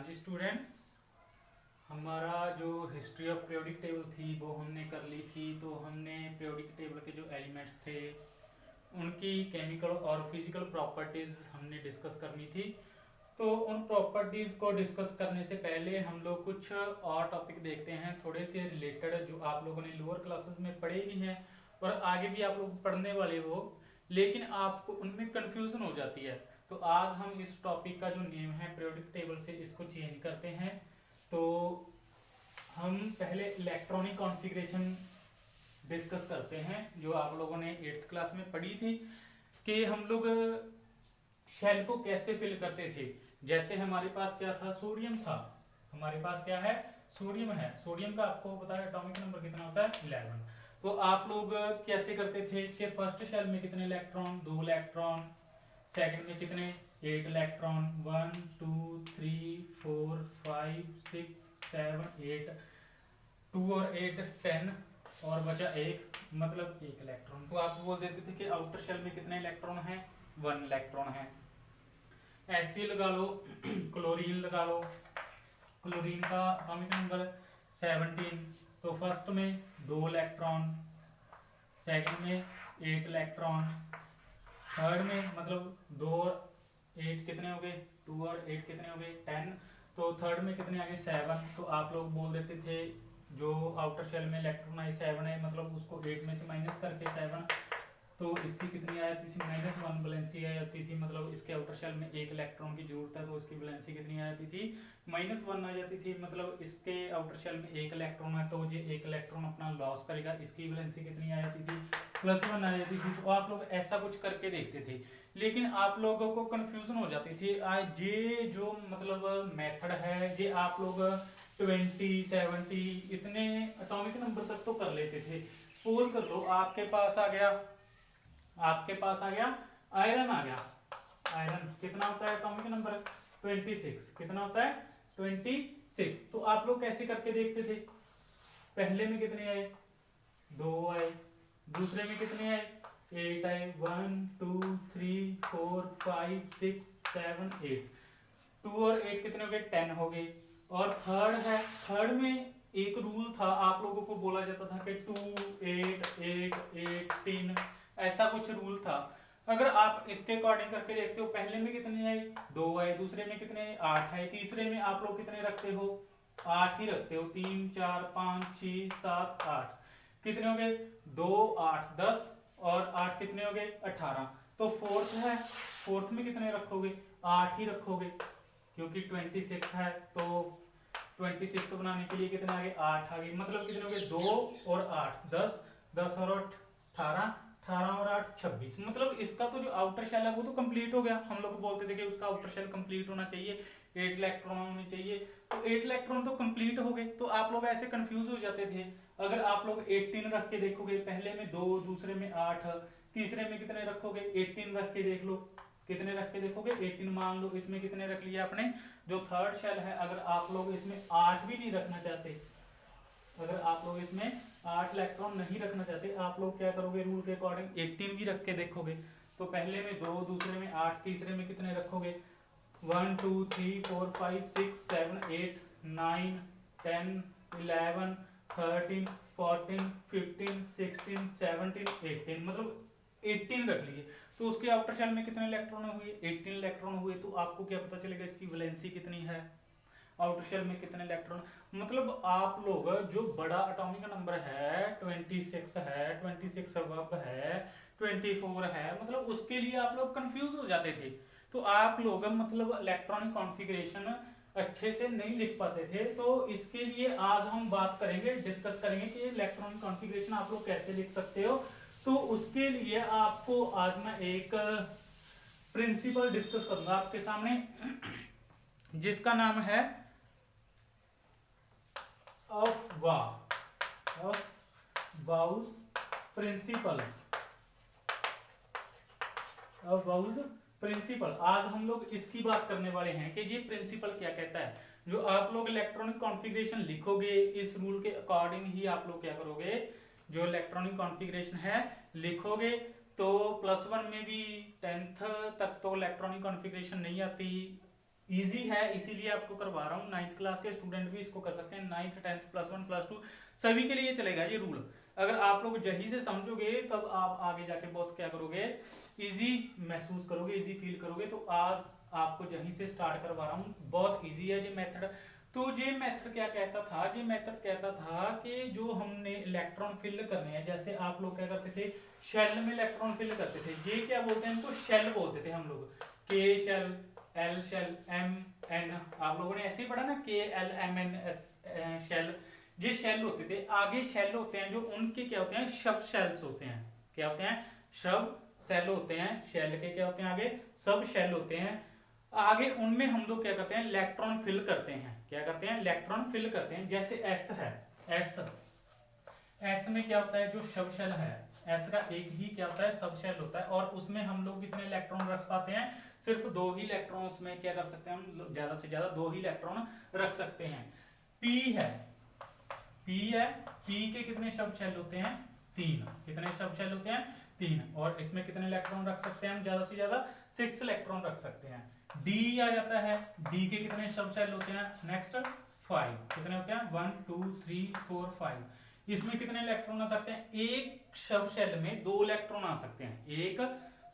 हाँ जी स्टूडेंट्स, हमारा जो हिस्ट्री ऑफ पीरियोडिक टेबल थी वो हमने कर ली थी। तो हमने पीरियोडिक टेबल के जो एलिमेंट्स थे उनकी केमिकल और फिजिकल प्रॉपर्टीज हमने डिस्कस करनी थी। तो उन प्रॉपर्टीज को डिस्कस करने से पहले हम लोग कुछ और टॉपिक देखते हैं, थोड़े से रिलेटेड, जो आप लोगों ने लोअर क्लासेस में पढ़े भी हैं और आगे भी आप लोग पढ़ने वाले हो, लेकिन आपको उनमें कंफ्यूजन हो जाती है। तो आज हम इस टॉपिक का जो नेम है पीरियोडिक टेबल से इसको चेंज करते हैं। तो हम पहले इलेक्ट्रॉनिक कॉन्फ़िगरेशन डिस्कस करते हैं, जो आप लोगों ने 8th क्लास में पढ़ी थी कि हम लोग शेल को कैसे फिल करते थे। जैसे हमारे पास क्या था, सोडियम था। हमारे पास क्या है, सोडियम है। सोडियम का आपको पता है एटॉमिक नंबर कितना होता है, 11। तो आप लोग कैसे करते थे कि फर्स्ट शेल में कितने इलेक्ट्रॉन, 2 इलेक्ट्रॉन, सेकंड में कितने, 8 इलेक्ट्रॉन, 1 2 3 4 5 6 7 8, 2 और 8 10 और बचा एक, मतलब 1 इलेक्ट्रॉन। तो आप बोल देते थे कि आउटर शेल में कितने इलेक्ट्रॉन हैं, 1 इलेक्ट्रॉन है। ऐसे लगा लो, क्लोरीन लगा लो। क्लोरीन का एटॉमिक नंबर 17। तो फर्स्ट में 2 इलेक्ट्रॉन, सेकंड में 8 इलेक्ट्रॉन, थर्ड में मतलब 2 और 8 कितने हो गए, 2 और 8 कितने हो गए, 10। तो थर्ड में कितने आ गए, 7। तो आप लोग बोल देते थे जो आउटर शेल में इलेक्ट्रॉन है 7 है, मतलब उसको 8 में से माइनस करके 7, तो इसकी कितनी आ जाती थी, -1 वैलेंसी आ जाती थी। मतलब इसके आउटर शेल में 1 इलेक्ट्रॉन की जरूरत है तो उसकी वैलेंसी कितनी आ जाती थी, -1 आ जाती थी। मतलब इसके आउटर शेल में 1 इलेक्ट्रॉन है तो ये 1 इलेक्ट्रॉन अपना लॉस करेगा, इसकी वैलेंसी कितनी आ जाती थी, +1 आ जाती थी। तो आप लोग ऐसा कुछ करके देखते थे, लेकिन आप लोगों को कंफ्यूजन हो जाती थी। आज ये जो मतलब मेथड है ये आप लोग 20 70 इतने एटॉमिक नंबर तक तो कर लेते थे। सपोज कर लो आपके पास आ गया, आयरन आ गया। आयरन कितना होता है एटॉमिक नंबर, 26। कितना होता है, 26। तो आप लोग कैसे करके देखते थे, पहले में कितने आए, 2 आए, दूसरे में कितने आए, 8 आए, 1 2 3 4 5 6 7 8, 2 और 8 कितने हो गए, 10 हो गए। और थर्ड है, थर्ड में एक रूल था, आप लोगों को बोला जाता था कि 2 8 8 8 3, ऐसा कुछ रूल था। अगर आप इसके अकॉर्डिंग करके देखते हो, पहले में कितने आए, 2 आए, दूसरे में कितने, 8 आए, तीसरे में आप लोग कितने रखते हो, 8 ही रखते हो। 3 4 5 6 7 8 कितने हो गए, 2 8 10 और 8 कितने हो गए, 18। तो फोर्थ है, फोर्थ में कितने रखोगे, 8 ही रखोगे, क्योंकि 26 है। तो 26 बनाने के लिए कितने आ गए, 8 आ गए। मतलब कितने हो गए, 2 और 8 10, 10 और 18, 18 और 8 26। मतलब इसका तो जो आउटर शेल है वो तो कंप्लीट हो गया। हम लोग बोलते थे कि उसका आउटर शेल कंप्लीट होना चाहिए, 8 इलेक्ट्रॉन होने चाहिए। तो 8 इलेक्ट्रॉन तो कंप्लीट हो गए। तो आप लोग ऐसे कंफ्यूज हो जाते थे। अगर आप लोग 18 रख के देखोगे, पहले में 2, दूसरे में 8, तीसरे में कितने रखोगे, 18 रख के देख लो, कितने रख के देखोगे, 18। मान लो इसमें कितने रख लिया आपने, जो थर्ड शेल है, अगर आप लोग इसमें 8 भी नहीं रखना चाहते, अगर आप लोग इसमें 8 इलेक्ट्रॉन नहीं रखना चाहते, आप लोग क्या करोगे, रूल के अकॉर्डिंग 18 भी रख के देखोगे। तो पहले में 2, दूसरे में 8, तीसरे में कितने रखोगे, 1 2 3 4 5 6 7 8 9 10 11 13 14 15 16 17 18, मतलब 18 रख लिए। तो उसके आउटर शेल में कितने इलेक्ट्रॉन हुए, 18 इलेक्ट्रॉन हुए। तो आपको क्या पता चलेगा, इसकी वैलेंसी कितनी है, आउटर शेल में कितने इलेक्ट्रॉन। मतलब आप लोग जो बड़ा एटॉमिक नंबर है 26 है, 26 अब है, 24 है, मतलब उसके लिए आप लोग कंफ्यूज हो जाते थे। तो आप लोग मतलब इलेक्ट्रॉनिक कॉन्फ़िगरेशन अच्छे से नहीं लिख पाते थे। तो इसके लिए आज हम बात करेंगे, डिस्कस करेंगे कि इलेक्ट्रॉनिक कॉन्फ़िगरेशन आप लोग कैसे लिख सकते हो। तो उसके लिए आपको आज मैं एक प्रिंसिपल डिस्कस करूंगा आपके सामने, जिसका नाम है ऑफ बाउस प्रिंसिपल। ऑफ बाउस प्रिंसिपल, आज हम लोग इसकी बात करने वाले हैं कि ये प्रिंसिपल क्या कहता है। जो आप लोग इलेक्ट्रॉनिक कॉन्फ़िगरेशन लिखोगे, इस रूल के अकॉर्डिंग ही आप लोग क्या करोगे, जो इलेक्ट्रॉनिक कॉन्फ़िगरेशन है लिखोगे। तो +1 में भी 10th तक तो इलेक्ट्रॉनिक कॉन्फ़िगरेशन नहीं आती, इजी है इसीलिए आपको करवा रहा हूँ। 9th क्लास के स्टूडेंट भी इसको कर सकते हैं, 9th 10th +1 +2 सभी के लिए चलेगा ये रूल। अगर आप लोग यही से समझोगे तब आप आगे जाके बहुत क्या करोगे, इजी महसूस करोगे, इजी फील करोगे। तो आज आपको यहीं से स्टार्ट करवा रहा हूँ, बहुत इजी है ये मेथड। तो ये मेथड क्या कहता था, ये मेथड कहता था कि जो हमने इलेक्ट्रॉन फिल करने हैं, जैसे आप लोग क्या करते थे, शेल में इलेक्ट्रॉन फिल करते थे। ये क्या बोलते हैं, इनको शेल बोलते थे हम लोग, K shell, L shell, M N, आप लोगों ने ऐसे ही पढ़ा ना, K L M N S shell. ये शेल होते थे। आगे शेल होते हैं जो उनके क्या होते हैं, सब शेल्स होते हैं। क्या होते हैं, सब सेल होते हैं। शेल के क्या होते हैं, आगे सब शेल होते हैं। आगे उनमें हम लोग क्या करते हैं, इलेक्ट्रॉन फिल करते हैं। क्या करते हैं, इलेक्ट्रॉन फिल करते हैं। जैसे एस है, एस में क्या होता है, जो सब शेल है, एस का एक ही क्या होता है, सब शेल होता है। और उसमें हम लोग कितने इलेक्ट्रॉन रख पाते हैं, सिर्फ 2 ही इलेक्ट्रॉन उसमें क्या कर सकते हैं हम, ज्यादा से ज्यादा 2 ही इलेक्ट्रॉन रख सकते हैं। पी है, पी के कितने सब शेल होते हैं, 3। कितने सब शेल होते हैं, 3। और इसमें कितने इलेक्ट्रॉन रख सकते हैं हम, ज्यादा से ज्यादा 6 इलेक्ट्रॉन रख सकते हैं। डी आ जाता है, डी के कितने सब शेल होते हैं, नेक्स्ट 5। कितने होते हैं, 1 2 3 4 5। इसमें कितने इलेक्ट्रॉन आ सकते हैं, एक सब शेल में 2 इलेक्ट्रॉन आ सकते हैं। एक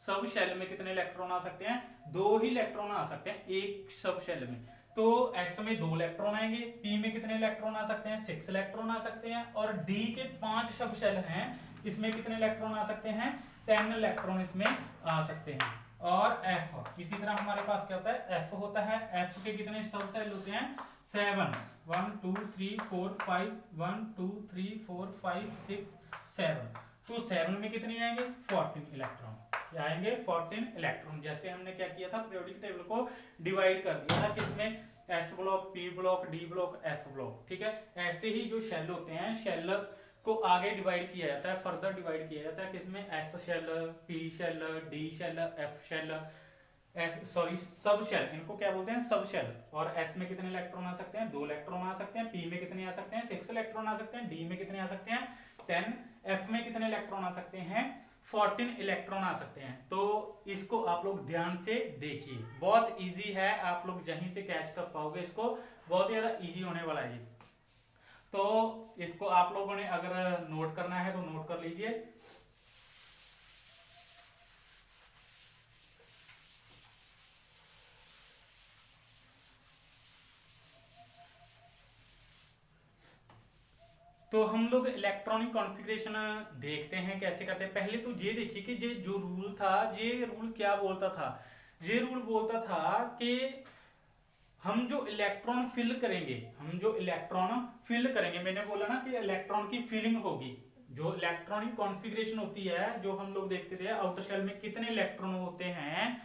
सब शेल में कितने इलेक्ट्रॉन आ सकते हैं, 2 ही इलेक्ट्रॉन आ सकते हैं एक सब शेल में। तो एस में 2 इलेक्ट्रॉन आएंगे। पी में कितने इलेक्ट्रॉन आ सकते हैं, 6 इलेक्ट्रॉन आ सकते हैं। और डी के 5 सब शेल हैं, इसमें कितने इलेक्ट्रॉन आ सकते हैं, 10 इलेक्ट्रॉन इसमें आ सकते हैं। और एफ इसी तरह हमारे पास क्या होता है, एफ होता है। एफ के कितने सब शेल होते हैं, 7। 1 2 3 4 5 1 2 3 4 5 6 7। तो 7 में कितने आएंगे, 14 इलेक्ट्रॉन आएंगे, 14 इलेक्ट्रॉन। जैसे हमने क्या किया था, पीरियोडिक टेबल को डिवाइड कर दिया था किसमें, S block, P block, D block, F block. ठीक है, ऐसे ही जो शेल होते हैं, शेल को आगे डिवाइड किया जाता है, फर्दर डिवाइड किया जाता है किसमें, S shell, P shell, D shell, F shell, sub shell, इनको क्या बोलते हैं, सब शेल। और एस में कितने इलेक्ट्रॉन आ सकते हैं, 2 इलेक्ट्रॉन आ सकते हैं। पी में कितने आ सकते हैं, 6 इलेक्ट्रॉन आ सकते हैं। डी में कितने आ सकते हैं, 10। एफ में कितने इलेक्ट्रॉन आ सकते हैं, 14 इलेक्ट्रॉन आ सकते हैं। तो इसको आप लोग ध्यान से देखिए, बहुत इजी है, आप लोग यहीं से कैच कर पाओगे इसको, बहुत ज्यादा इजी होने वाला है ये। तो इसको आप लोगों ने अगर नोट करना है तो नोट कर लीजिए। तो हम लोग इलेक्ट्रॉनिक कॉन्फ़िगरेशन देखते हैं कैसे करते हैं। पहले तो ये देखिए कि ये जो रूल था, ये रूल क्या बोलता था, ये रूल बोलता था कि हम जो इलेक्ट्रॉन फिल करेंगे, मैंने बोला ना कि इलेक्ट्रॉन की फिलिंग होगी। जो इलेक्ट्रॉनिक कॉन्फ़िगरेशन होती है, जो हम लोग देखते थे आउटर शेल में कितने इलेक्ट्रॉन होते हैं,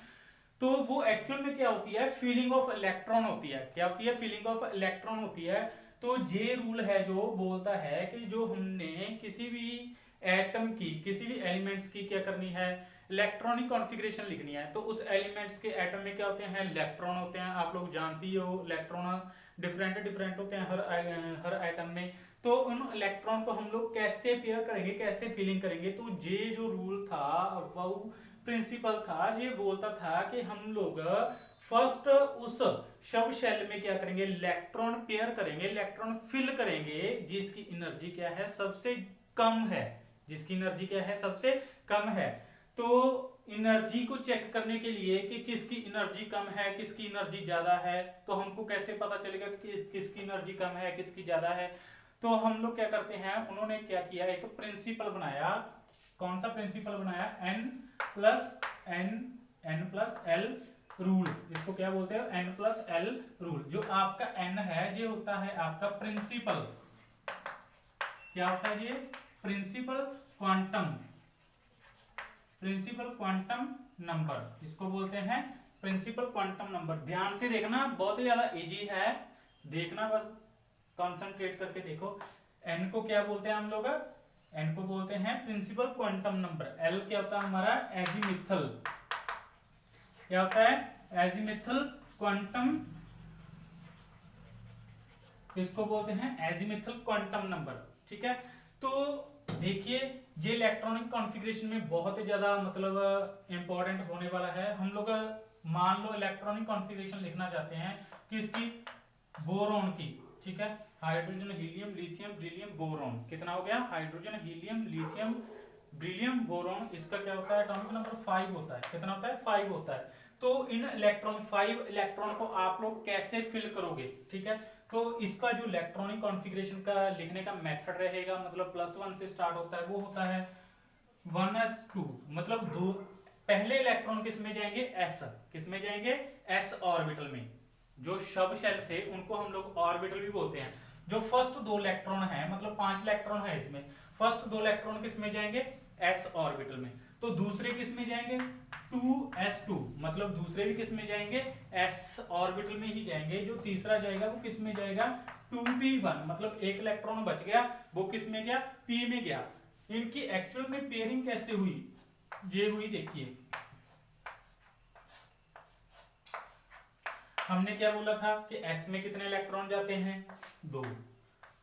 तो वो एक्चुअल में क्या होती है, फीलिंग ऑफ इलेक्ट्रॉन होती है। क्या होती है, फीलिंग ऑफ इलेक्ट्रॉन होती है। तो ये रूल है जो बोलता है कि जो हमने किसी भी एटम की, किसी भी एलिमेंट्स की क्या करनी है, इलेक्ट्रॉनिक कॉन्फ़िगरेशन लिखनी है, तो उस एलिमेंट्स के एटम में क्या होते हैं, इलेक्ट्रॉन होते हैं। आप लोग जानती हो इलेक्ट्रॉन डिफरेंट होते हैं हर एटम में। तो उन इलेक्ट्रॉन को हम लोग कैसे पेयर करेंगे, कैसे फिलिंग करेंगे, तो ये जो रूल था, वो प्रिंसिपल था, ये बोलता था कि हम लोग फर्स्ट उस सब शेल में क्या करेंगे, इलेक्ट्रॉन पेयर करेंगे, इलेक्ट्रॉन फिल करेंगे जिसकी एनर्जी क्या है, सबसे कम है, जिसकी एनर्जी क्या है, सबसे कम है। तो एनर्जी को चेक करने के लिए कि किसकी एनर्जी कम है, किसकी एनर्जी ज्यादा है, तो हमको कैसे पता चलेगा कि किसकी एनर्जी कम है, किसकी ज्यादा है। तो हम लोग क्या करते हैं, उन्होंने क्या किया, एक प्रिंसिपल बनाया। कौन सा प्रिंसिपल बनाया, n प्लस l रूल। इसको क्या बोलते हैं, n+l रूल। जो आपका n है, ये होता है आपका प्रिंसिपल, क्या होता है ये, प्रिंसिपल क्वांटम नंबर, इसको बोलते हैं प्रिंसिपल क्वांटम नंबर। ध्यान से देखना, बहुत ही ज्यादा इजी है, देखना, बस कंसंट्रेट करके देखो। n को क्या बोलते हैं हम लोग, n को बोलते हैं प्रिंसिपल क्वांटम नंबर। l क्या होता है हमारा, एजीमिथल, क्या होता है, एजीमिथल क्वांटम, इसको बोलते हैं एजीमिथल क्वांटम नंबर। ठीक है, तो देखिए ये इलेक्ट्रॉनिक कॉन्फ़िगरेशन में बहुत ही ज्यादा मतलब इंपॉर्टेंट होने वाला है। हम लोग मान लो इलेक्ट्रॉनिक कॉन्फ़िगरेशन लिखना चाहते हैं किसकी, बोरॉन की, ठीक है, hydrogen helium lithium beryllium boron, कितना हो गया, hydrogen helium lithium beryllium boron, इसका क्या होता है, एटॉमिक नंबर 5 होता है, कितना होता है, 5 होता है। तो इन इलेक्ट्रॉन 5 इलेक्ट्रॉन को आप लोग कैसे फिल करोगे, ठीक है, तो इसका जो इलेक्ट्रॉनिक कॉन्फ़िगरेशन का लिखने का मेथड रहेगा, मतलब +1 से स्टार्ट होता है, वो होता है 1s2, मतलब दो पहले इलेक्ट्रॉन किस में जाएंगे, s, किस में जाएंगे, s ऑर्बिटल में। जो सब शेल थे उनको हम लोग ऑर्बिटल भी बोलते हैं। जो फर्स्ट 2 इलेक्ट्रॉन है, मतलब 5 इलेक्ट्रॉन है इसमें, फर्स्ट 2 इलेक्ट्रॉन किस में जाएंगे, s ऑर्बिटल में। तो दूसरे किस में जाएंगे, 2s2, मतलब दूसरे भी किस में जाएंगे, s ऑर्बिटल में ही जाएंगे। जो तीसरा जाएगा वो किस में जाएगा, 2p1, मतलब एक इलेक्ट्रॉन बच गया, वो किस में गया, p में गया। इनकी एक्चुअल में पेयरिंग कैसे हुई, ये हुई, देखिए हमने क्या बोला था कि s में कितने इलेक्ट्रॉन जाते हैं, 2,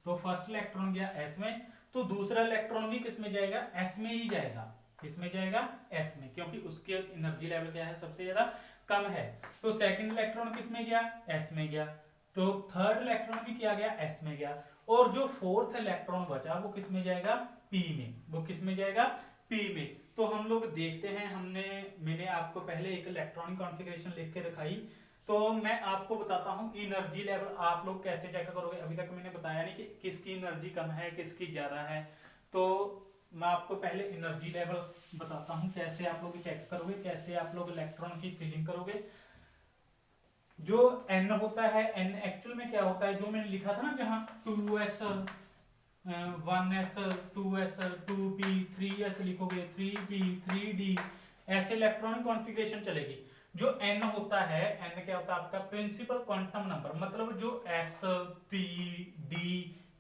तो फर्स्ट इलेक्ट्रॉन गया s में, तो दूसरा इलेक्ट्रॉन भी किस में जाएगा, s में ही जाएगा, किस में जाएगा, s में, क्योंकि उसकी एनर्जी लेवल क्या है, सबसे ज्यादा कम है। तो सेकंड इलेक्ट्रॉन किस में गया, s में गया, तो थर्ड इलेक्ट्रॉन भी किया गया, s में गया, और जो फोर्थ इलेक्ट्रॉन बचा वो किस में जाएगा, p में, वो किस में जाएगा, p में। तो हम लोग देखते हैं, मैंने आपको पहले एक इलेक्ट्रॉनिक कॉन्फ़िगरेशन लिख के दिखाई, तो मैं आपको बताता हूं एनर्जी लेवल आप लोग कैसे चेक करोगे। अभी तक मैंने बताया नहीं कि किसकी एनर्जी कम है किसकी ज्यादा है, तो मैं आपको पहले एनर्जी लेवल बताता हूं कैसे आप लोग चेक करोगे, कैसे आप लोग इलेक्ट्रॉन की फिलिंग करोगे। जो n होता है, n एक्चुअल में क्या होता है, जो मैंने लिखा था ना, जहां 2s 1s 2s 2p 3s लिखोगे, 3p 3d, ऐसे इलेक्ट्रॉनिक कॉन्फ़िगरेशन चलेगी। जो n होता है, n क्या होता है आपका प्रिंसिपल क्वांटम नंबर, मतलब जो s p d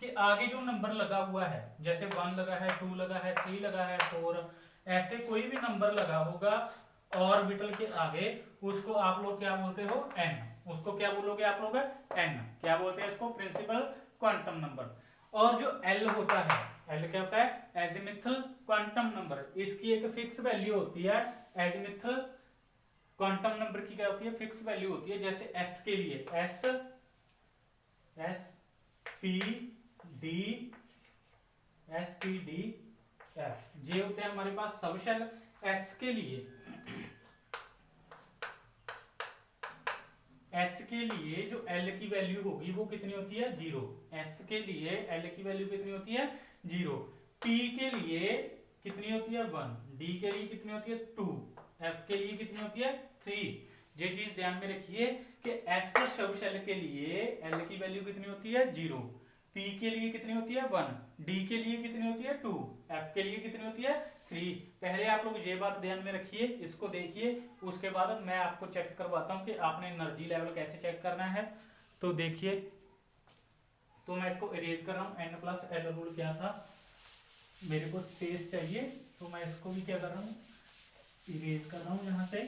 के आगे जो नंबर लगा हुआ है, जैसे 1 लगा है, 2 लगा है, 3 लगा है, 4, ऐसे कोई भी नंबर लगा होगा ऑर्बिटल के आगे, उसको आप लोग क्या बोलते हो, n, उसको क्या बोलोगे आप लोग, n, क्या बोलते हैं इसको, प्रिंसिपल क्वांटम नंबर। और जो L होता है, L क्या होता है, एजिमिथल क्वांटम नंबर, इसकी एक फिक्स वैल्यू होती है, एजिमिथल क्वांटम नंबर की क्या होती है, फिक्स वैल्यू होती है। जैसे S के लिए S P D S P D F, ये होते हैं हमारे पास सब शेल। S के लिए जो L की वैल्यू होगी वो कितनी होती है, 0। S के लिए L की वैल्यू कितनी होती है, 0। P के लिए कितनी होती है, 1। D के लिए कितनी होती है, 2। F के लिए कितनी होती है, 3। ये चीज ध्यान में रखिए कि S सब शेल के लिए L की वैल्यू कितनी होती है, 0। P के लिए कितनी होती है, 1। D के लिए कितनी होती है, 2। F के लिए कितनी होती है, 3। पहले आप लोग ये बात ध्यान में रखिए, इसको देखिए, उसके बाद मैं आपको चेक करवाता हूं कि आपने एनर्जी लेवल कैसे चेक करना है। तो देखिए, तो मैं इसको इरेज कर रहा हूं, n+l रूल क्या था, मेरे को स्पेस चाहिए, तो मैं इसको भी क्या कर रहा हूं, इरेज कर रहा हूं यहां से।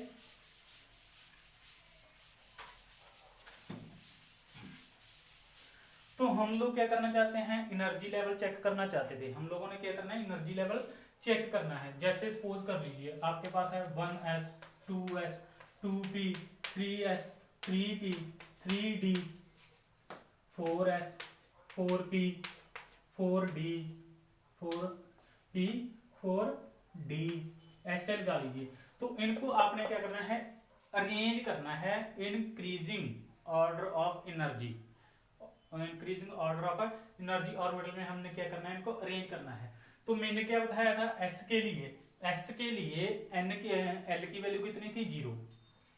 तो हम लोग क्या करना चाहते हैं, एनर्जी लेवल चेक करना चाहते थे। हम लोगों ने क्या करना है, एनर्जी लेवल चेक करना है। जैसे सपोज कर लीजिए आपके पास है 1s 2s 2p 3s 3p 3d 4s 4p 4d 4p 4d, ऐसे लगा लीजिए। तो इनको आपने क्या करना है, अरेंज करना है increasing order of energy, increasing order of energy orbital में हमने क्या करना है, इनको अरेंज करना है। तो मैंने क्या बताया था, S के लिए n की L की वैल्यू कितनी थी, 0।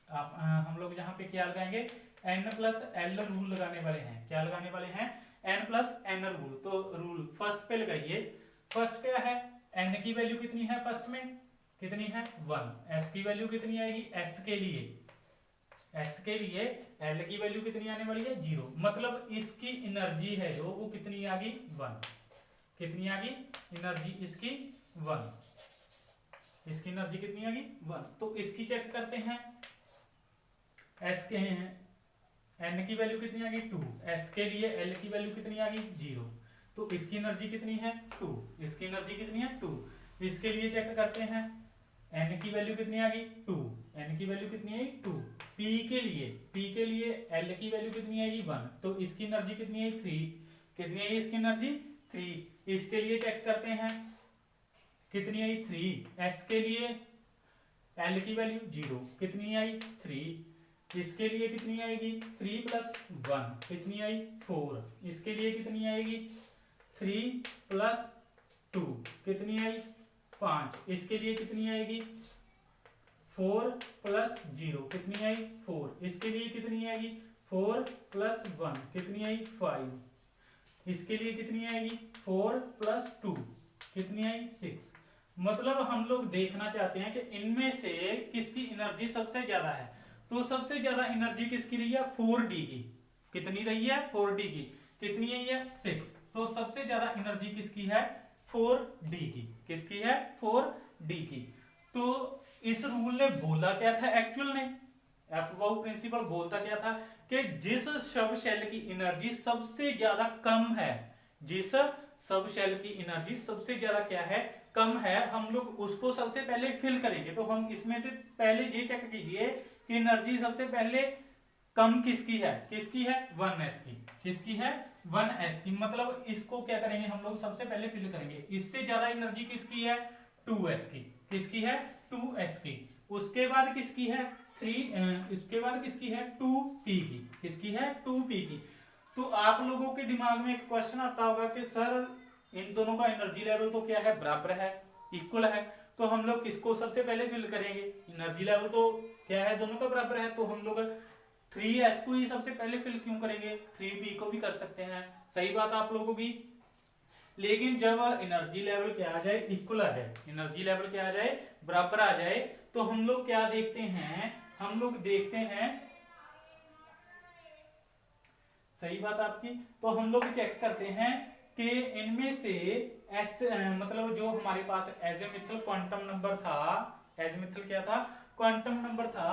आप हम लोग यहाँ पे क्या लगाएंगे, n+l रूल लगाने वाले हैं। क्या लगाने वाले हैं, n+n रूल। तो रूल फर्स्ट पे लगाइए। फर्स्ट क्या है, n की वैल्यू कितनी है, फर्स्ट में कितनी है, 1। S की वैल्यू कितनी आएगी, S के लिए L की वैल्यू कितनी आने वाली है, 0। मतलब इसकी एनर्जी है जो, वो कितनी आ गई, 1। कितनी आ गई एनर्जी इसकी, 1। इसकी एनर्जी कितनी आ गई, 1। तो इसकी चेक करते हैं, S के हैं n की वैल्यू कितनी आ गई, 2। S के लिए L की वैल्यू कितनी आ गई, 0। तो इसकी एनर्जी कितनी है, 2। इसकी एनर्जी कितनी है, 2। इसके लिए चेक करते हैं, n की वैल्यू कितनी आ गई 2, n की वैल्यू कितनी आई 2, p के लिए l की वैल्यू कितनी आएगी 1, तो इसकी एनर्जी कितनी आई 3, कितनी आई इसकी एनर्जी 3। इसके लिए चेक करते हैं कितनी आई 3, s के लिए l की वैल्यू 0, कितनी आई 3, इसके लिए कितनी आएगी 3 प्लस 1, कितनी आई 4, इसके लिए कितनी आएगी 3 प्लस 2, कितनी आई 5, इसके लिए कितनी आएगी 4 प्लस 0, कितनी आई 4, इसके लिए कितनी आएगी 4 प्लस 1, कितनी आई 5, इसके लिए कितनी आएगी 4 प्लस 2, कितनी आई 6। मतलब हम लोग देखना चाहते हैं कि इनमें से किसकी एनर्जी सबसे ज्यादा है, तो सबसे ज्यादा एनर्जी किसकी रही है 4d की, कितनी रही है 4d की, कितनी है 6, तो सबसे ज्यादा एनर्जी किसकी है 4d की, किसकी है 4d की। तो इस रूल ने बोला क्या था एक्चुअल ने, एफबाउ प्रिंसिपल बोलता क्या था कि जिस सब शेल की एनर्जी सबसे ज्यादा कम है, जिस सब शेल की एनर्जी सबसे ज्यादा क्या है कम है, हम लोग उसको सबसे पहले फिल करेंगे। तो हम इसमें से पहले ये चेक कीजिए कि एनर्जी सबसे पहले कम किसकी है 1s की, किसकी है 1s की, मतलब इसको क्या करेंगे हम लोग सबसे पहले फिल करेंगे। इससे ज्यादा एनर्जी किसकी है 2s की, किसकी है 2s की, उसके बाद किसकी है 3, इसके बाद किसकी है 2p की, किसकी है 2p की। तो आप लोगों के दिमाग में एक क्वेश्चन आता होगा कि सर इन दोनों का एनर्जी लेवल तो क्या है बराबर है, इक्वल है, तो हम लोग किसको सबसे पहले फिल करेंगे, एनर्जी लेवल तो क्या है दोनों का बराबर है, तो हम लोग 3s को ही सबसे पहले फिल क्यों करेंगे, 3p को भी कर सकते हैं, सही बात आप लोगों की। लेकिन जब एनर्जी लेवल क्या आ जाए इक्वल आ जाए, एनर्जी लेवल क्या आ जाए बराबर आ जाए, तो हम लोग क्या देखते हैं, हम लोग देखते हैं, सही बात आपकी, तो हम लोग चेक करते हैं कि इनमें से एस मतलब जो हमारे पास एजिमिथल क्वांटम नंबर था, एजिमिथल क्या था क्वांटम नंबर था,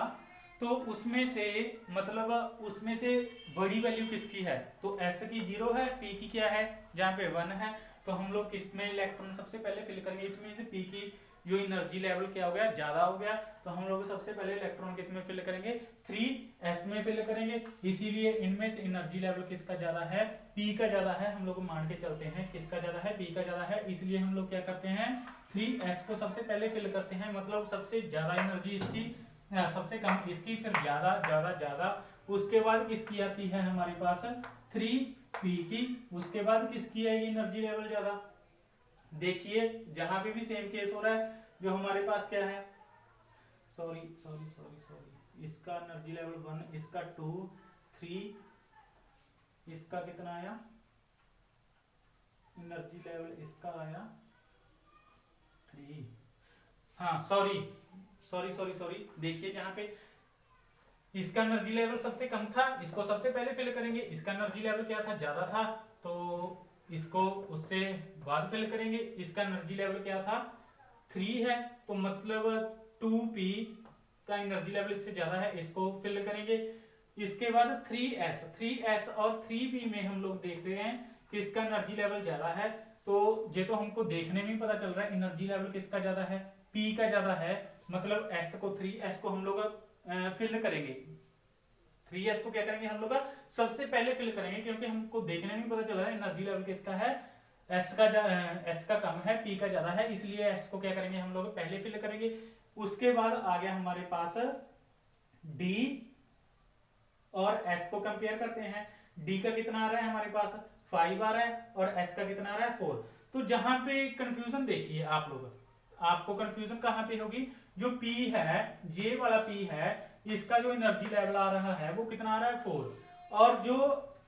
तो उसमें से मतलब उसमें से बड़ी वैल्यू किसकी है, तो एस की 0 है, पी की क्या है जहां पे 1 है, तो हम लोग किसमें इलेक्ट्रॉन सबसे पहले फिल करेंगे, इट मींस पी की जो एनर्जी लेवल क्या हो गया ज्यादा हो गया, तो हम लोग सबसे पहले इलेक्ट्रॉन किस में फिल करेंगे 3s में फिल करेंगे, इसीलिए इनमें से एनर्जी लेवल किसका ज्यादा है p का ज्यादा है, हम लोग मान के चलते हैं किसका ज्यादा है p का ज्यादा है, इसलिए हम लोग क्या करते हैं 3s को सबसे पहले फिल करते हैं, मतलब सबसे ज्यादा एनर्जी इसकी सबसे कम इसकी, फिर ज्यादा ज्यादा ज्यादा, उसके बाद किसकी आती है हमारे पास 3p की, उसके बाद किसकी आएगी एनर्जी लेवल ज्यादा, देखिए जहां पे भी सेम केस हो रहा है, जो हमारे पास क्या है सॉरी सॉरी सॉरी सॉरी इसका एनर्जी लेवल 1, इसका 2, 3, इसका कितना आया एनर्जी लेवल, इसका आया 3, हाँ सॉरी सॉरी सॉरी सॉरी देखिए जहां पे इसका एनर्जी लेवल सबसे कम था, इसको सबसे पहले फिल करेंगे, इसका एनर्जी लेवल क्या था ज्यादा था, तो इसको उससे बाद फिल करेंगे, इसका एनर्जी लेवल क्या था 3 है, तो मतलब 2p का एनर्जी लेवल इससे ज्यादा है, इसको फिल करेंगे, इसके बाद 3s और 3p में हम लोग देख रहे हैं किसका एनर्जी लेवल ज्यादा है, तो ये तो हमको देखने में पता चल रहा है एनर्जी लेवल किसका ज्यादा है p का ज्यादा है, मतलब s को 3s को हम लोग फिल करेंगे, 3s को क्या करेंगे हम लोग सबसे पहले फिल करेंगे, क्योंकि हमको देखने में पता चल रहा है एनर्जी लेवल किसका है s का कम है p का ज्यादा है, इसलिए s को क्या करेंगे हम लोग पहले फिल करेंगे। उसके बाद आ गया हमारे पास d और s को कंपेयर करते हैं, d का कितना आ रहा है हमारे पास 5 आ रहा है और s का कितना आ रहा है 4। तो जहां पे कंफ्यूजन देखिए आप लोग, आपको कंफ्यूजन कहां पे होगी, जो p है j वाला p है, इसका जो एनर्जी लेवल आ रहा है वो कितना आ रहा है 4, और जो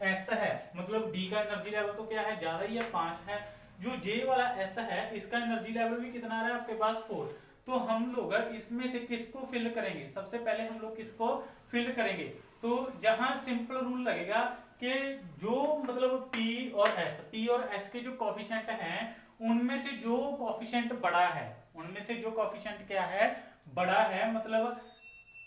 s है मतलब d का एनर्जी लेवल तो क्या है ज्यादा ही है 5 है, जो j वाला s है इसका एनर्जी लेवल भी कितना आ रहा है आपके पास 4। तो हम लोग इसमें से किसको फिल करेंगे, सबसे पहले हम लोग किसको फिल करेंगे, तो जहां सिंपल रूल लगेगा कि जो मतलब p और s के जो कोफिशिएंट हैं उनमें से जो कोफिशिएंट बड़ा है, उनमें से जो कोफिशिएंट क्या है बड़ा है, मतलब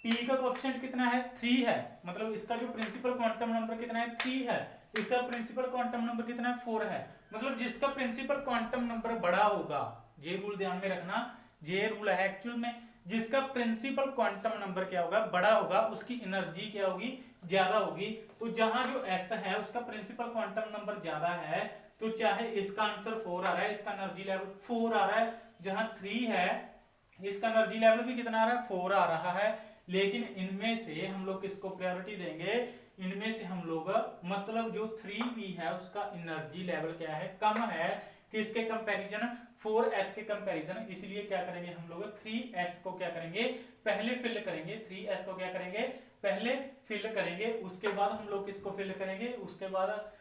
p का कोफिशिएंट कितना है 3 है, मतलब इसका जो प्रिंसिपल क्वांटम नंबर कितना है 3 है, इसका प्रिंसिपल क्वांटम नंबर कितना है 4 है, मतलब जिसका प्रिंसिपल क्वांटम नंबर बड़ा होगा, ये रूल ध्यान में रखना, जे रूल है एक्चुअल में, जिसका प्रिंसिपल क्वांटम नंबर क्या होगा, बड़ा होगा, उसकी एनर्जी क्या होगी, ज्यादा होगी। तो जहां जो एस है उसका प्रिंसिपल क्वांटम नंबर ज्यादा है, तो चाहे इसका आंसर 4 आ रहा है, इसका एनर्जी लेवल 4 आ रहा है, जहां 3 है इसका एनर्जी लेवल भी कितना आ रहा है, 4 आ रहा है। लेकिन इनमें से हम लोग किसको प्रायोरिटी देंगे, इनमें से हम लोग मतलब जो 3p है उसका एनर्जी लेवल क्या है, कम है, किसके कंपैरिजन, 4s के कंपैरिजन। इसलिए क्या करेंगे हम लोग 3s को क्या करेंगे, पहले फिल करेंगे, 3s को क्या करेंगे, पहले फिल करेंगे। उसके बाद हम लोग किसको फिल करेंगे, उसके बाद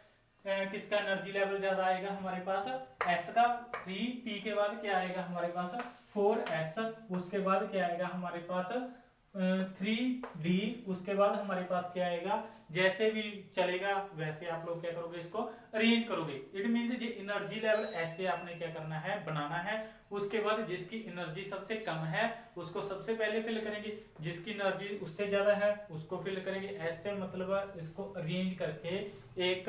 किसका एनर्जी लेवल ज्यादा आएगा हमारे पास, s का। 3p के बाद क्या आएगा हमारे पास, 4s। उसके बाद क्या आएगा हमारे पास 3d। उसके बाद हमारे पास क्या आएगा, जैसे भी चलेगा वैसे आप लोग क्या करोगे, इसको अरेंज करोगे। इट मींस ये एनर्जी लेवल ऐसे आपने क्या करना है, बनाना है। उसके बाद जिसकी एनर्जी सबसे कम है उसको सबसे पहले फिल करेंगे, जिसकी एनर्जी उससे ज्यादा है उसको फिल करेंगे। ऐसे मतलब इसको अरेंज करके एक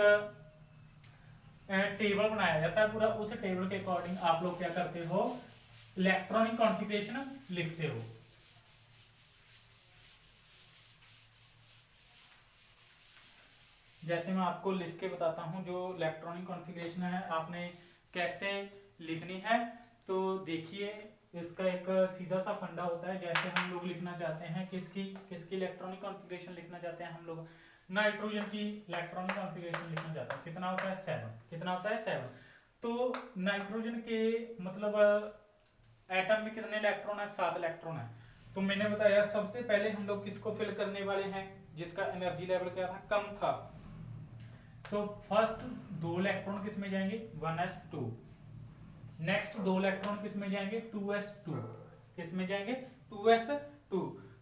टेबल बनाया जाता है पूरा। उस टेबल के अकॉर्डिंग आप लोग क्या करते हो, इलेक्ट्रॉनिक कॉन्फ़िगरेशन लिखते हो। जैसे मैं आपको लिख के बताता हूं जो इलेक्ट्रॉनिक कॉन्फ़िगरेशन है आपने कैसे लिखनी है। तो देखिए इसका एक सीधा सा फंडा होता है। जैसे हम लोग लिखना चाहते हैं किसकी किसकी इलेक्ट्रॉनिक कॉन्फ़िगरेशन लिखना चाहते हैं हम लोग, नाइट्रोजन की इलेक्ट्रॉनिक कॉन्फ़िगरेशन लिखना चाहते हैं। कितना होता है 7, कितना होता है 7। तो नाइट्रोजन के मतलब एटम में कितने इलेक्ट्रॉन है, 7 इलेक्ट्रॉन है। तो मैंने बताया सबसे पहले हम लोग किसको फिल करने वाले हैं, जिसका एनर्जी लेवल क्या था, कम था। तो फर्स्ट 2 इलेक्ट्रॉन किस में जाएंगे, 1s2। नेक्स्ट 2 इलेक्ट्रॉन किस में जाएंगे, 2s2। किस में जाएंगे, 2s2।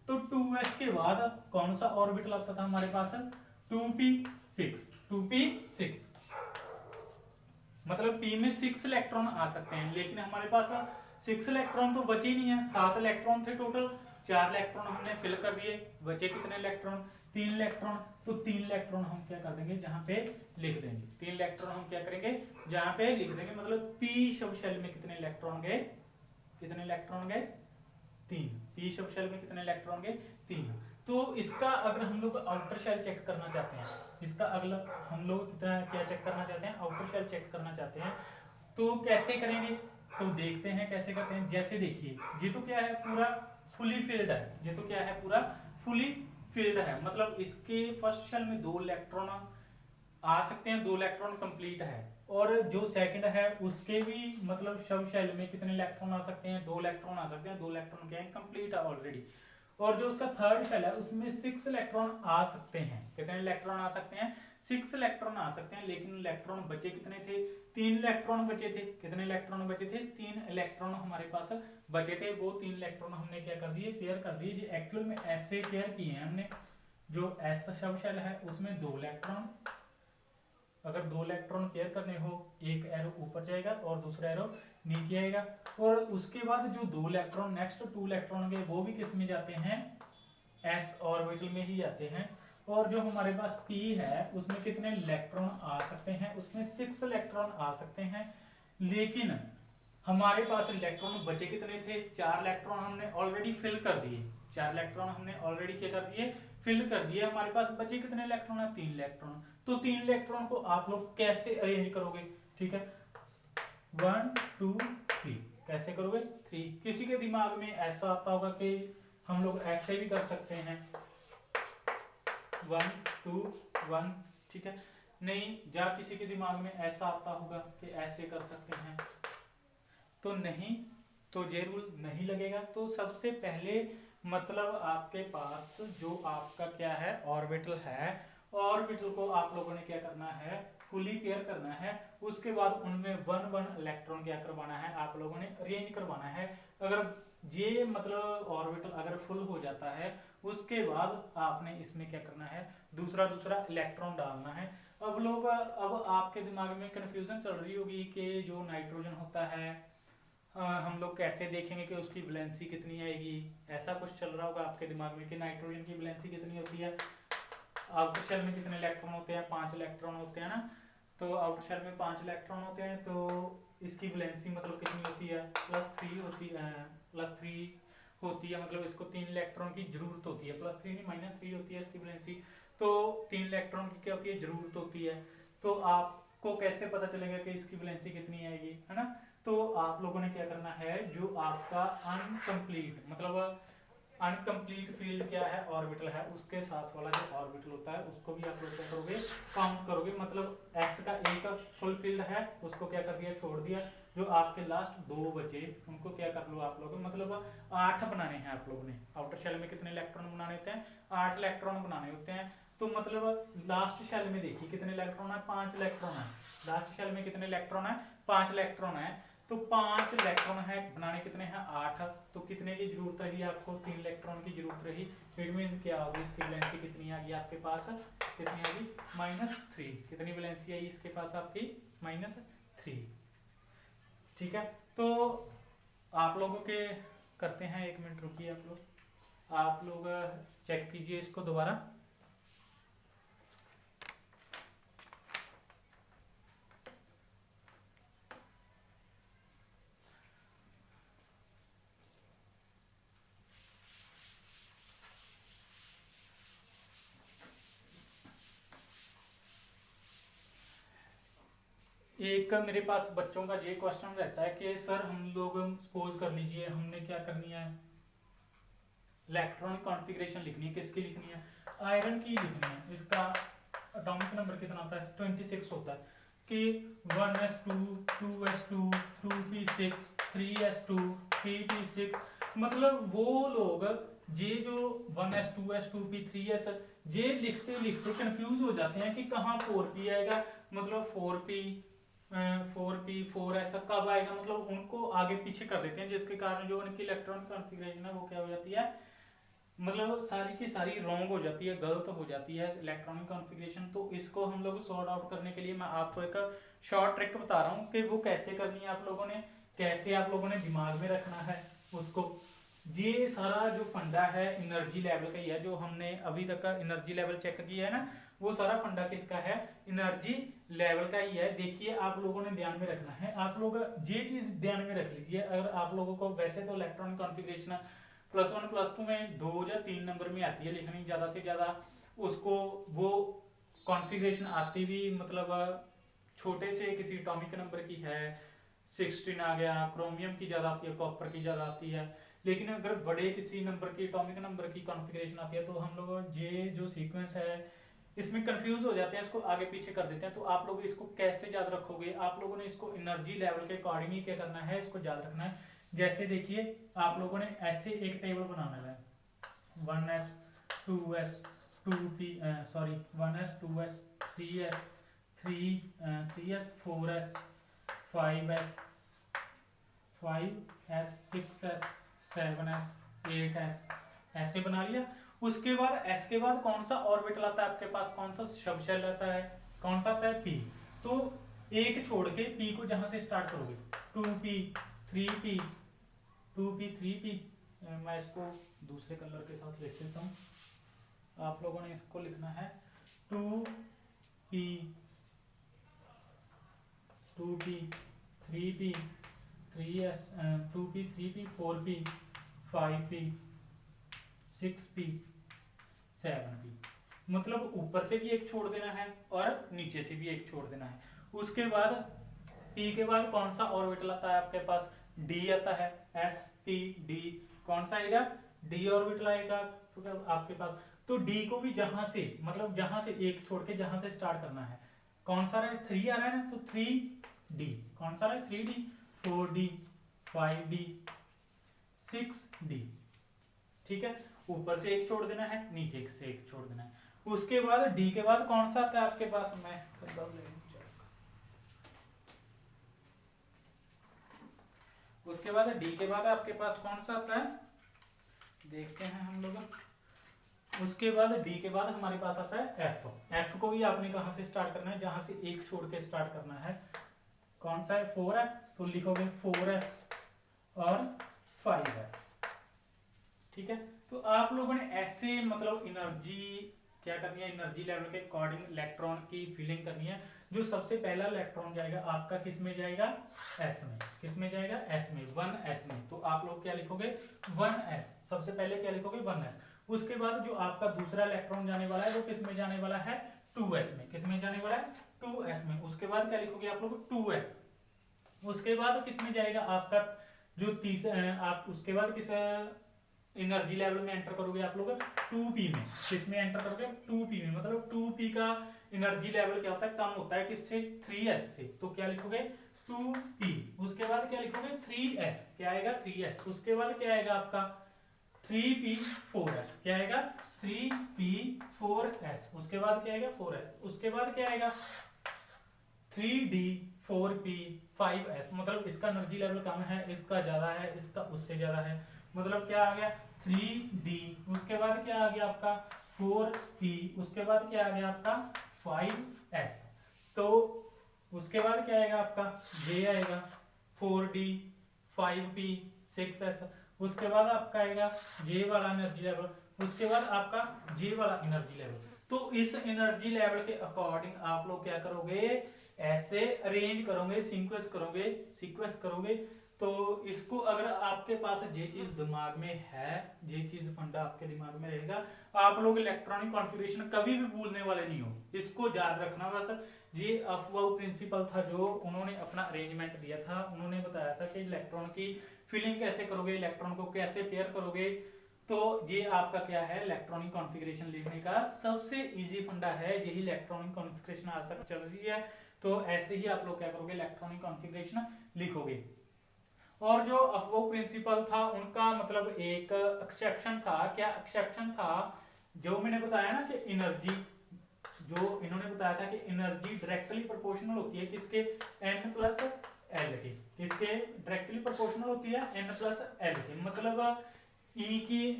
तो 2s के बाद कौन सा ऑर्बिटल आता था हमारे पास, 2p6। 2p6 मतलब p में 6 इलेक्ट्रॉन आ सकते हैं, लेकिन हमारे पास 6 इलेक्ट्रॉन तो बचे ही नहीं है। 7 इलेक्ट्रॉन थे टोटल, 4 इलेक्ट्रॉन हमने फिल कर दिए, बचे कितने इलेक्ट्रॉन, 3 इलेक्ट्रॉन। तो 3 इलेक्ट्रॉन हम क्या कर देंगे, जहां पे लिख देंगे। 3 इलेक्ट्रॉन हम क्या करेंगे, जहां पे लिख देंगे। मतलब p सब शेल में कितने इलेक्ट्रॉन गए, कितने इलेक्ट्रॉन गए, 3। p सब शेल में कितने इलेक्ट्रॉन गए, 3। तो इसका अगर हम लोग आउटर शेल चेक करना चाहते हैं, इसका अगला हम लोग कितना क्या चेक करना चाहते हैं, आउटर शेल चेक करना चाहते हैं, तो कैसे करेंगे, तो देखते हैं कैसे करते हैं। जैसे देखिए ये तो क्या है, पूरा फुली फिल्ड है, ये तो क्या है, पूरा फुली फिल्ड है। मतलब इसके फर्स्ट शेल में 2 इलेक्ट्रॉन आ सकते हैं, 2 इलेक्ट्रॉन कंप्लीट है। और जो सेकंड है उसके भी मतलब सब शेल में कितने इलेक्ट्रॉन आ सकते हैं, 2 इलेक्ट्रॉन आ सकते हैं। 2 इलेक्ट्रॉन क्या है, कंप्लीट है ऑलरेडी। और जो उसका थर्ड शेल है उसमें 6 इलेक्ट्रॉन आ सकते हैं। कितने इलेक्ट्रॉन आ सकते हैं, 6 इलेक्ट्रॉन आ सकते हैं। लेकिन इलेक्ट्रॉन बचे कितने थे, 3 इलेक्ट्रॉन बचे थे। कितने इलेक्ट्रॉन बचे थे, 3 इलेक्ट्रॉन हमारे पास बचे थे। वो 3 इलेक्ट्रॉन हमने क्या कर दिए, पेयर कर दिए। एक्चुअल में ऐसे पेयर किए हैं हमने। जो एस सब शेल है उसमें 2 इलेक्ट्रॉन, अगर 2 इलेक्ट्रॉन पेयर करने हो, एक एरो ऊपर जाएगा और दूसरा एरो नीचे आएगा। और उसके बाद जो 2 इलेक्ट्रॉन नेक्स्ट 2 इलेक्ट्रॉन के वो भी किस में जाते हैं, एस ऑर्बिटल में ही जाते हैं। और जो हमारे पास p है उसमें कितने इलेक्ट्रॉन आ सकते हैं, उसमें 6 इलेक्ट्रॉन आ सकते हैं। लेकिन हमारे पास इलेक्ट्रॉन बचे कितने थे, 4 इलेक्ट्रॉन हमने ऑलरेडी फिल कर दिए। 4 इलेक्ट्रॉन हमने ऑलरेडी क्या कर दिए, फिल कर दिए। हमारे पास बचे कितने इलेक्ट्रॉन है, 3 इलेक्ट्रॉन। तो 3 इलेक्ट्रॉन को आप लोग कैसे अरेंज करोगे, ठीक है, 1 2 3 कैसे करोगे, 3। किसी के दिमाग में ऐसा आता होगा कि हम लोग ऐसे भी कर सकते हैं, 1 2 1, ठीक है। नहीं, या किसी के दिमाग में ऐसा आता होगा कि ऐसे कर सकते हैं, तो नहीं, तो ये रूल नहीं लगेगा। तो सबसे पहले मतलब आपके पास जो आपका क्या है, ऑर्बिटल है, ऑर्बिटल को आप लोगों ने क्या करना है, फुली पेयर करना है। उसके बाद उनमें 1 1 इलेक्ट्रॉन क्या करवाना है, आप लोगों ने अरेंज करवाना है। अगर ये मतलब ऑर्बिटल अगर फुल हो जाता है उसके बाद आपने इसमें क्या करना है, दूसरा दूसरा इलेक्ट्रॉन डालना है। अब आपके दिमाग में कंफ्यूजन चल रही होगी कि जो नाइट्रोजन होता है हम लोग कैसे देखेंगे कि उसकी वैलेंसी कितनी आएगी। ऐसा कुछ चल रहा होगा आपके दिमाग में कि नाइट्रोजन की वैलेंसी कितनी होती है, आउटर शेल में कितने इलेक्ट्रॉन होते हैं, 5 इलेक्ट्रॉन होते हैं ना। तो आउटर शेल में 5 इलेक्ट्रॉन होते हैं, तो इसकी वैलेंसी मतलब कितनी होती है, +3 होती है, +3 होती है, मतलब इसको 3 इलेक्ट्रॉन की जरूरत होती है, +3 नहीं -3 होती है इसकी वैलेंसी, तो 3 इलेक्ट्रॉन की क्या होती है, जरूरत होती है। तो आपको कैसे पता चलेगा कि इसकी वैलेंसी कितनी आएगी, है ना। तो आप लोगों ने क्या करना है, जो आपका अनकंप्लीट मतलब अनकंप्लीट फील्ड क्या है, ऑर्बिटल है, उसके साथ वाला जो ऑर्बिटल होता है उसको भी आप लोग क्या करोगे, काउंट करोगे। मतलब एस का एक फुल फील्ड है, उसको क्या कर दिया, छोड़ दिया। जो आपके लास्ट 2 बचे उनको क्या कर लो आप लोग, मतलब 8 बनाने हैं आप लोगों ने। आउटर शेल में कितने इलेक्ट्रॉन बनाने होते हैं, 8 इलेक्ट्रॉन बनाने होते हैं। तो मतलब लास्ट शेल में देखिए कितने इलेक्ट्रॉन है, 5 इलेक्ट्रॉन है। लास्ट शेल में कितने इलेक्ट्रॉन है, 5 इलेक्ट्रॉन है। तो 5 इलेक्ट्रॉन है, बनाने कितने हैं, 8। तो कितने की जरूरत रही आपको, 3 इलेक्ट्रॉन की जरूरत रही। इट मींस क्या होगी, इसकी वैलेंसी कितनी आ गई आपके पास, कितनी आ गई, -3। कितनी वैलेंसी आई इसके पास आपकी, -3। ठीक है, तो आप लोगों के करते हैं, 1 मिनट रुकिए आप लोग चेक कीजिए इसको दोबारा। एक मेरे पास बच्चों का ये क्वेश्चन रहता है कि सर हम लोग सपोज कर लीजिए हमने क्या करनी है, इलेक्ट्रॉनिक कॉन्फ़िगरेशन लिखनी है, किसकी लिखनी है, आयरन की लिखनी है। इसका एटॉमिक नंबर कितना होता है, 26 होता है। कि 1s2 2s2 2p6 3s2 3p6, मतलब वो लोग ये जो 1s 2s 2p 3s ये लिखते लिखते कंफ्यूज हो जाते हैं कि कहाँ 4p आएगा, मतलब 4p 4s कब आएगा, मतलब उनको आगे पीछे कर देते हैं, जिसके कारण जो उनकी इलेक्ट्रॉन कॉन्फ़िगरेशन है वो क्या हो जाती है, मतलब सारी की सारी रॉन्ग हो जाती है, गलत हो जाती है इलेक्ट्रॉनिक कॉन्फ़िगरेशन। तो इसको हम लोग सॉर्ट आउट करने के लिए मैं आपको एक शॉर्ट ट्रिक बता रहा हूँ कि वो कैसे करनी है आप लोगों ने, कैसे आप लोगों ने दिमाग में रखना है उसको। ये सारा जो फंडा है एनर्जी लेवल का ही है, जो हमने अभी तक का एनर्जी लेवल चेक किया है ना, वो सारा फंडा किसका है, एनर्जी लेवल का ही है। देखिए आप लोगों ने ध्यान में रखना है, आप लोग ये चीज ध्यान में रख लीजिए। अगर आप लोगों को वैसे तो इलेक्ट्रॉनिक कॉन्फ़िगरेशन +1 +2 में 2 या 3 नंबर में आती है लिखनी, ज्यादा से ज्यादा उसको वो कॉन्फ़िगरेशन आती भी मतलब छोटे से किसी एटॉमिक नंबर की है, 16 आ गया, क्रोमियम की ज्यादा आती है, कॉपर की ज्यादा आती है। लेकिन अगर बड़े किसी नंबर की एटॉमिक नंबर की कॉन्फ़िगरेशन आती है तो हम लोग ये जो सीक्वेंस है इसमें कंफ्यूज हो जाते हैं, इसको आगे पीछे कर देते हैं। तो आप लोग इसको कैसे याद रखोगे, आप लोगों ने इसको एनर्जी लेवल के अकॉर्डिंग ही क्या करना है, इसको याद रखना है। जैसे देखिए आप लोगों ने ऐसे एक टेबल बनाना है, 1s 2s 2p sorry 1s 2s 3s 3s 4s 5s 5s 6s 7s 8s ऐसे बना लिया। उसके बाद एस के बाद कौन सा ऑर्बिटल आता है आपके पास, कौन सा सब शेल आता है, कौन सा आता है, पी। तो एक छोड़ के पी को जहां से स्टार्ट करोगे, 2p 3p 2p 3p, मैं इसको दूसरे कलर के साथ लिख देता हूँ। आप लोगों ने इसको लिखना है 2p 3p 3s 2p 3p 4p 5p 6p 7p, मतलब ऊपर से भी एक छोड़ देना है और नीचे से भी एक छोड़ देना है। उसके बाद p के बाद कौन सा ऑर्बिटल आता है आपके पास, d आता है, s p d, कौन सा आएगा, d ऑर्बिटल आएगा आपके पास। तो d को भी जहां से मतलब जहां से एक छोड़ के जहां से स्टार्ट करना है, कौन सा रहा है, 3 आ रहा है ना, तो 3d, कौन सा रहा है, 3d 4d 5d 6d, ठीक है। ऊपर से एक छोड़ देना है, नीचे से एक छोड़ देना है। उसके बाद डी के बाद कौन सा आता है आपके पास, मैं उसके बाद डी के बाद आपके पास कौन सा आता है, देखते हैं हम लोग। उसके बाद डी के बाद हमारे पास आता है एफ। एफ को भी आपने कहां से स्टार्ट करना है, जहां से एक छोड़ के स्टार्ट करना है। कौन सा है, 4 है, तो लिखोगे 4f और 5 है, ठीक है। तो आप लोगों ने ऐसे मतलब एनर्जी क्या करनी है, एनर्जी लेवल के अकॉर्डिंग इलेक्ट्रॉन की फीलिंग करनी है। जो सबसे पहला इलेक्ट्रॉन जाएगा आपका किस में जाएगा, s में। किस में जाएगा, s में, 1s में। तो आप लोग क्या लिखोगे, 1s। सबसे पहले क्या लिखोगे, 1s। उसके बाद जो आपका दूसरा इलेक्ट्रॉन जाने वाला है वो किस में जाने वाला है, 2s में। किस में जाने वाला है, 2s में। उसके बाद क्या लिखोगे आप लोग, 2s। उसके बाद किस में जाएगा आपका जो तीसरा, आप उसके बाद किस एनर्जी लेवल में एंटर करोगे आप लोग, 2p में। किस में एंटर करोगे, 2p में। मतलब 2p का एनर्जी लेवल क्या होता है, कम होता है किससे, 3s से। तो क्या लिखोगे, 2p। उसके बाद क्या लिखोगे, 3s। क्या आएगा, 3s। उसके बाद क्या आएगा आपका 3p4s। क्या आएगा, 3p4s। उसके बाद क्या आएगा, 4s। उसके बाद क्या आएगा 3d4p5s। मतलब इसका एनर्जी लेवल कम है, इसका ज्यादा है, इसका उससे ज्यादा है। मतलब क्या आ गया, 3d। उसके बाद क्या आ गया आपका 4p। उसके बाद क्या आ गया आपका 5s। तो उसके बाद क्या आएगा आपका j आएगा, 4d 5p 6s। उसके बाद आपका आएगा j वाला एनर्जी लेवल। उसके बाद आपका j वाला एनर्जी लेवल। तो इस एनर्जी लेवल के अकॉर्डिंग आप लोग क्या करोगे, ऐसे अरेंज करोगे, सीक्वेंस करोगे। तो इसको अगर आपके पास ये चीज दिमाग में है, ये चीज फंडा आपके दिमाग में रहेगा, आप लोग इलेक्ट्रॉनिक कॉन्फ़िगरेशन कभी भी भूलने वाले नहीं हो। इसको याद रखना बस। ये अफवाह प्रिंसिपल था जो उन्होंने अपना अरेंजमेंट दिया था। उन्होंने बताया था कि इलेक्ट्रॉन की फिलिंग कैसे करोगे, इलेक्ट्रॉन को कैसे पेयर करोगे। तो ये आपका क्या है, इलेक्ट्रॉनिक कॉन्फ़िगरेशन लिखने का सबसे इजी फंडा है। यही इलेक्ट्रॉनिक कॉन्फ़िगरेशन आज तक चल रही है। तो ऐसे ही आप लोग क्या करोगे, इलेक्ट्रॉनिक कॉन्फ़िगरेशन लिखोगे। और जो अफवो प्रिंसिपल था उनका मतलब एक एक्सेप्शन था। क्या एक्सेप्शन था, जो मैंने बताया ना कि एनर्जी, जो इन्होंने बताया था कि एनर्जी डायरेक्टली प्रोपोर्शनल होती है किसके, n प्लस एल की। किसके डायरेक्टली प्रोपोर्शनल होती है, n प्लस एल की। मतलब E की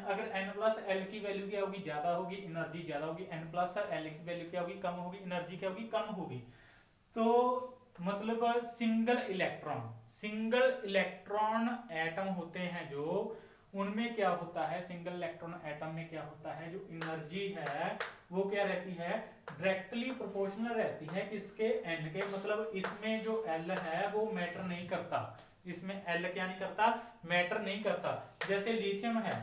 अगर n प्लस एल की वैल्यू क्या होगी, ज्यादा होगी, एनर्जी ज्यादा होगी। n प्लस एल की वैल्यू क्या होगी, कम होगी, एनर्जी क्या होगी, कम होगी। तो मतलब सिंगल इलेक्ट्रॉन एटम होते हैं जो, उनमें क्या होता है, सिंगल इलेक्ट्रॉन एटम में क्या होता है, जो एनर्जी है वो क्या रहती है, डायरेक्टली प्रोपोर्शनल रहती है किसके, n के। मतलब इसमें जो L है वो मैटर नहीं करता। इसमें L क्या नहीं करता, मैटर नहीं करता। जैसे लिथियम है,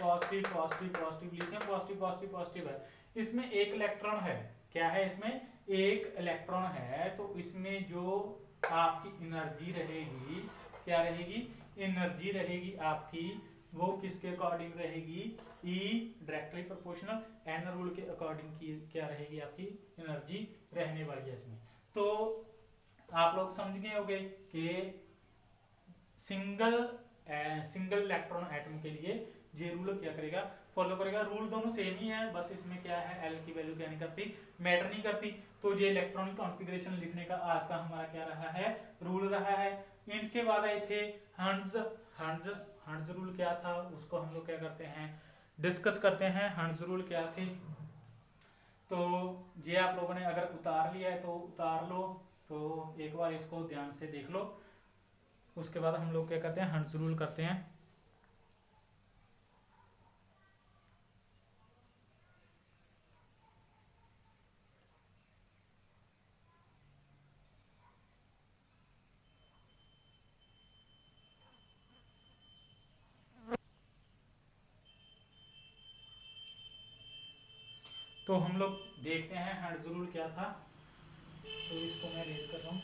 positive positive positive, lithium positive positive positive है। इसमें एक इलेक्ट्रॉन है, क्या है, इसमें एक इलेक्ट्रॉन है। तो इसमें जो आपकी एनर्जी रहेगी, क्या रहेगी, एनर्जी रहेगी आपकी, वो किसके अकॉर्डिंग रहेगी, E directly proportional n rule के अकॉर्डिंग की क्या रहेगी आपकी एनर्जी रहने वाली है इसमें। तो आप लोग समझ गए होंगे कि सिंगल इलेक्ट्रॉन एटम के लिए ये रूल क्या करेगा, फॉलो करेगा। रूल दोनों सेम ही है, बस इसमें क्या है, एल की वैल्यू क्या नहीं करती, मैटर नहीं करती। तो ये इलेक्ट्रॉनिक कॉन्फ़िगरेशन लिखने का आज का हमारा क्या रहा है, रूल रहा है। इनके बाद आए थे हंड्स रूल क्या था, उसको हम लोग क्या करते हैं, डिस्कस करते हैं। हंड्स रूल क्या थे, तो ये आप लोगों ने अगर उतार लिया है तो उतार लो। तो एक बार इसको ध्यान से देख लो। उसके बाद हम लोग क्या करते हैं, हंड्स रूल करते हैं। तो हम लोग देखते हैं हंड्स रूल क्या था। तो इसको मैं रीड कर रहा हूँ।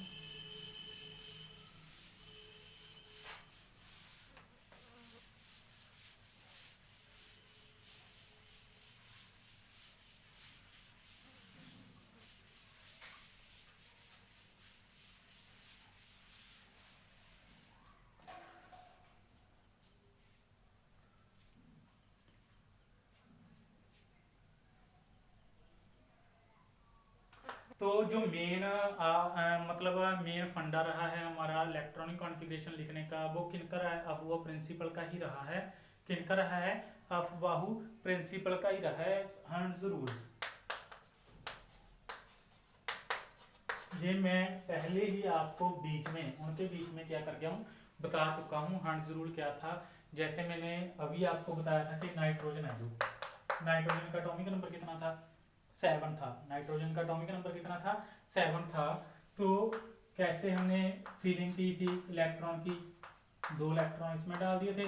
तो जो मेन मतलब मेन फंडा रहा है हमारा इलेक्ट्रॉनिक कॉन्फ़िगरेशन लिखने का, वो किनका रहा है, अफवाह प्रिंसिपल का ही रहा है। किनका रहा है, अफवाह प्रिंसिपल का ही रहा है, हंड्स रूल। ये मैं पहले ही आपको बीच में, उनके बीच में क्या कर गया हूँ, बता चुका हूँ। हंड्स रूल क्या था, जैसे मैंने अभी आपको बताया था कि नाइट्रोजन है, जो नाइट्रोजन का एटॉमिक नंबर कितना था, 7 था, नाइट्रोजन का एटॉमिक नंबर कितना था 7 था। तो कैसे हमने फिलिंग की थी इलेक्ट्रॉन की, 2 इलेक्ट्रॉन इसमें डाल दिए थे,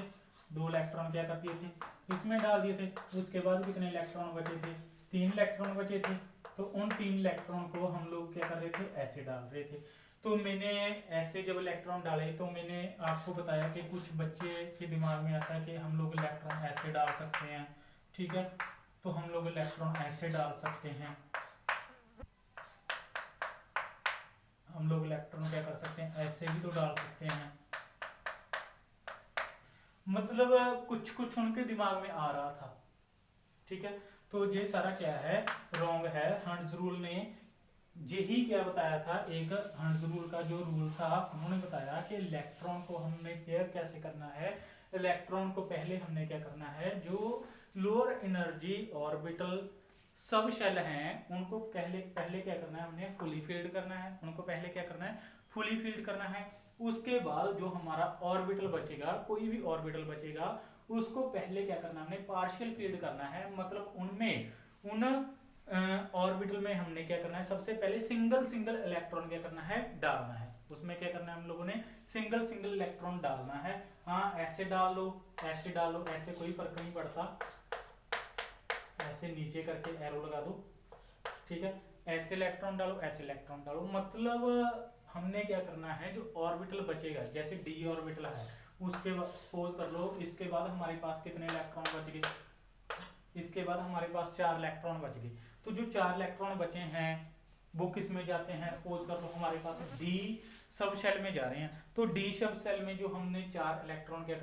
2 इलेक्ट्रॉन क्या कर दिए थे इसमें डाल दिए थे। उसके बाद कितने इलेक्ट्रॉन बचे थे 3 इलेक्ट्रॉन बचे थे। तो उन 3 इलेक्ट्रॉन को हम लोग क्या कर रहे थे ऐसे डाल रहे थे। तो मैंने ऐसे जब इलेक्ट्रॉन डाले तो मैंने आपको बताया कि कुछ बच्चे के दिमाग में आता है कि हम लोग इलेक्ट्रॉन ऐसे डाल सकते हैं, ठीक है। तो हम लोग इलेक्ट्रॉन ऐसे डाल सकते हैं, हम लोग इलेक्ट्रॉन क्या कर सकते हैं ऐसे भी तो डाल सकते हैं। मतलब कुछ कुछ उनके दिमाग में आ रहा था, ठीक है। तो ये सारा क्या है रॉन्ग है। हंड्स रूल ने यही क्या बताया था, एक हंड्स रूल का जो रूल था उन्होंने बताया कि इलेक्ट्रॉन को हमने पेयर कैसे करना है। इलेक्ट्रॉन को पहले हमने क्या करना है, जो lower energy orbital sub shell हैं उनको पहले पहले क्या करना है हमने फुली फील्ड करना है, उनको पहले क्या करना है फुली फील्ड करना है। उसके बाद जो हमारा ऑर्बिटल बचेगा, कोई भी ऑर्बिटल बचेगा उसको पहले क्या करना है हमने पार्शियल फील्ड करना है। मतलब उनमें उन ऑर्बिटल में हमने क्या करना है सबसे पहले सिंगल सिंगल इलेक्ट्रॉन क्या करना है डालना है। उसमें क्या करना है हम लोगों ने सिंगल सिंगल इलेक्ट्रॉन डालना है। हाँ ऐसे डाल लो ऐसे डालो, ऐसे कोई फर्क नहीं पड़ता, ऐसे नीचे करके एरो लगा दो, ठीक है। ऐसे इलेक्ट्रॉन डालो ऐसे इलेक्ट्रॉन डालो। मतलब हमने क्या करना है जो ऑर्बिटल बचेगा, जैसे डी ऑर्बिटल है उसके बाद सपोज कर लो इसके बाद हमारे पास कितने इलेक्ट्रॉन बच गए, इसके बाद हमारे पास 4 इलेक्ट्रॉन बच गए। तो जो 4 इलेक्ट्रॉन बचे हैं वो किस में जाते हैं, सपोज कर लो हमारे पास डी सब शेल में जा रहे हैं। तो डी सब शेल में जो हमने 4 इलेक्ट्रॉन क्या करने